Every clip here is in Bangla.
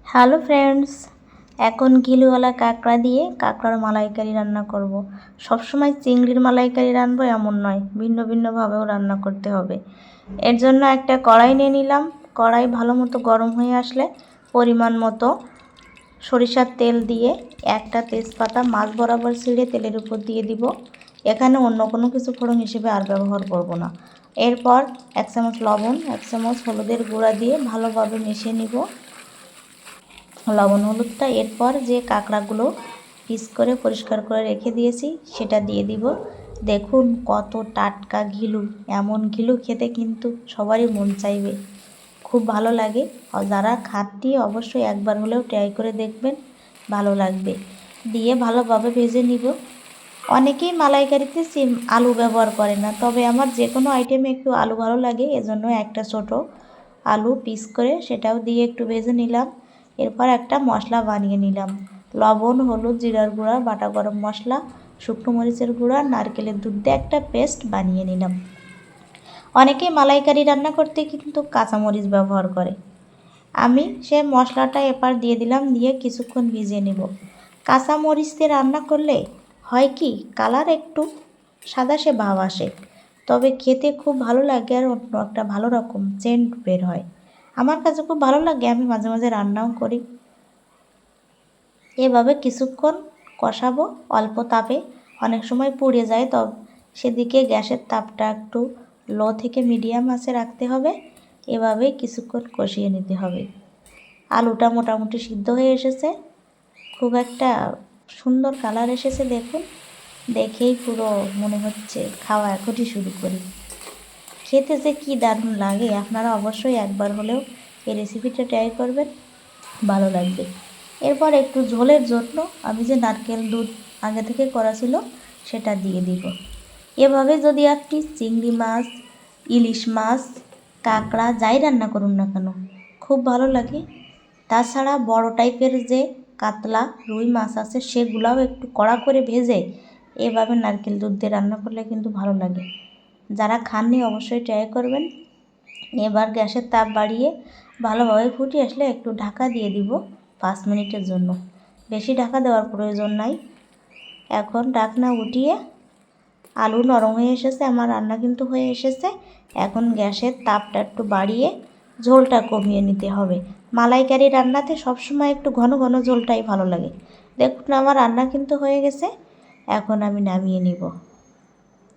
হ্যালো ফ্রেন্ডস, এখন ঘিলুওয়ালা কাঁকড়া দিয়ে কাঁকড়ার মালাইকারি রান্না করব। সবসময় চিংড়ির মালাইকারি রানবো এমন নয়, ভিন্ন ভিন্নভাবেও রান্না করতে হবে। এর জন্য একটা কড়াই নিয়ে নিলাম। কড়াই ভালো মতো গরম হয়ে আসলে পরিমাণ মতো সরিষার তেল দিয়ে একটা তেজপাতা মাছ বরাবর ছিঁড়ে তেলের উপর দিয়ে দিব। এখানে অন্য কোনো কিছু ফোড়ন হিসেবে আর ব্যবহার করব না। এরপর 1 চামচ লবণ, 1 চামচ হলুদের গুঁড়া দিয়ে ভালোভাবে মিশিয়ে নিব লবণ হলুদটা। এরপর যে কাঁকড়াগুলো পিস করে পরিষ্কার করে রেখে দিয়েছি সেটা দিয়ে দিব। দেখুন কত টাটকা ঘিলু, এমন ঘিলু খেতে কিন্তু সবারই মন চাইবে, খুব ভালো লাগে। যারা খাননি অবশ্যই একবার হলেও ট্রাই করে দেখবেন, ভালো লাগবে। দিয়ে ভালোভাবে ভেজে নিব। অনেকেই মালাইকারিতে আলু ব্যবহার করে না, তবে আমার যে কোনো আইটেমে একটু আলু ভালো লাগে, এজন্য একটা ছোট আলু পিস করে সেটাও দিয়ে একটু ভেজে নিলাম। এরপর একটা মশলা বানিয়ে নিলাম। লবণ, হলুদ, জিরার গুঁড়া, বাটা গরম মশলা, শুকনো মরিচের গুঁড়া, নারকেলের দুধ দিয়ে একটা পেস্ট বানিয়ে নিলাম। অনেকেই মালাইকারি রান্না করতে কিন্তু কাঁচামরিচ ব্যবহার করে। আমি সে মশলাটা এবার দিয়ে দিলাম, দিয়ে কিছুক্ষণ ভিজিয়ে নেব। কাঁচামরিচ দিয়ে রান্না করলে হয় কি, কালার একটু সাদাসে ভাব আসে, তবে খেতে খুব ভালো লাগে আর অন্য একটা ভালো রকম সেন্ট বের হয়। আমার কাছে খুব ভালো লাগে, আমি মাঝে মাঝে রান্নাও করি। এভাবে কিছুক্ষণ কষাবো অল্প তাপে, অনেক সময় পুড়ে যায়, তবে সেদিকে গ্যাসের তাপটা একটু লো থেকে মিডিয়াম আঁচে রাখতে হবে। এভাবেই কিছুক্ষণ কষিয়ে নিতে হবে। আলুটা মোটামুটি সিদ্ধ হয়ে এসেছে, খুব একটা সুন্দর কালার এসেছে। দেখুন, দেখেই পুরো মনে হচ্ছে খাওয়া এখনই শুরু করি। খেতে যে কী দারুণ লাগে, আপনারা অবশ্যই একবার হলেও এই রেসিপিটা ট্রাই করবেন, ভালো লাগবে। এরপর একটু ঝোলের জন্য আমি যে নারকেল দুধ আগে থেকে করা ছিল সেটা দিয়ে দিব। এভাবে যদি আপনি চিংড়ি মাছ, ইলিশ মাছ, কাঁকড়া যাই রান্না করুন না কেন, খুব ভালো লাগে। তাছাড়া বড় টাইপের যে কাতলা রুই মাছ আছে সেগুলাও একটু কড়া করে ভেজে এভাবে নারকেল দুধ দিয়ে রান্না করলে কিন্তু ভালো লাগে। যারা খাননি অবশ্যই ট্রাই করবেন। এবার গ্যাসের তাপ বাড়িয়ে ভালোভাবে ফুটে আসলে একটু ঢাকা দিয়ে দিব 5 মিনিটের জন্য। বেশি ঢাকা দেওয়ার প্রয়োজন নাই। এখন ঢাকনা উঠিয়ে, আলু নরম হয়ে এসেছে, আমার রান্না কিন্তু হয়ে এসেছে। এখন গ্যাসের তাপটা একটু বাড়িয়ে ঝোলটা কমিয়ে নিতে হবে। মালাইকারি রান্নাতে সবসময় একটু ঘন ঘন ঝোলটাই ভালো লাগে। দেখুন আমার রান্না কিন্তু হয়ে গেছে। এখন আমি নামিয়ে নিব।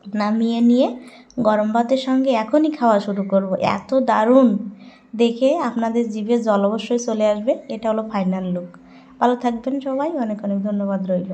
নামিয়ে নিয়ে গরম ভাতের সঙ্গে এখনই খাওয়া শুরু করব। এত দারুণ, দেখে আপনাদের জিভে জল অবশ্যই চলে আসবে। এটা হলো ফাইনাল লুক। ভালো থাকবেন সবাই, অনেক অনেক ধন্যবাদ রইল।